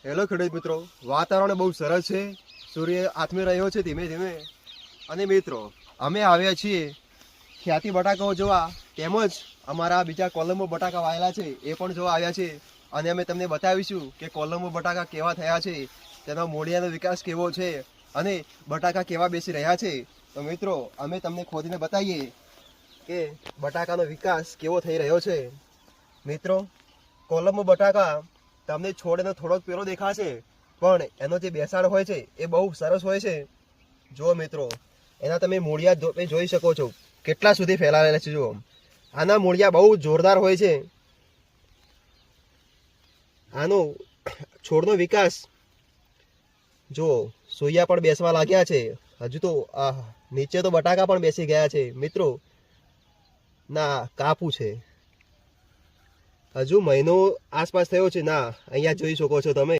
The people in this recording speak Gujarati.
હેલો ખેડૂત મિત્રો, વાતાવરણ બહુ સરસ છે. સૂર્ય આથમી રહ્યો છે ધીમે ધીમે. અને મિત્રો, અમે આવ્યા છીએ ખ્યાતિ બટાકાઓ જોવા, તેમજ અમારા બીજા કોલંબો બટાકા વાયેલા છે એ પણ જોવા આવ્યા છે. અને અમે તમને બતાવીશું કે કોલંબો બટાકા કેવા થયા છે, તેનો મૂળિયાનો વિકાસ કેવો છે અને બટાકા કેવા બેસી રહ્યા છે. તો મિત્રો, અમે તમને ખોદીને બતાવીએ કે બટાકાનો વિકાસ કેવો થઈ રહ્યો છે. મિત્રો, કોલંબો બટાકા તમને છોડનો થોડોક પેલો દેખાશે, પણ એનો જે બેસાડ હોય છે એ બહુ સરસ હોય છે. જુઓ મિત્રો, એના તમે મૂળિયા જોઈ શકો છો કેટલા સુધી ફેલાયેલા છે. જુઓ, આના મૂળિયા બહુ જોરદાર હોય છે. આનો છોડનો વિકાસ જુઓ, સોયા પણ બેસવા લાગ્યા છે. હજુ તો નીચે તો બટાકા પણ બેસી ગયા છે. મિત્રો, ના કાપું છે, હજુ મહિનો આસપાસ થયો છે. ના, અહીંયા જોઈ શકો છો તમે.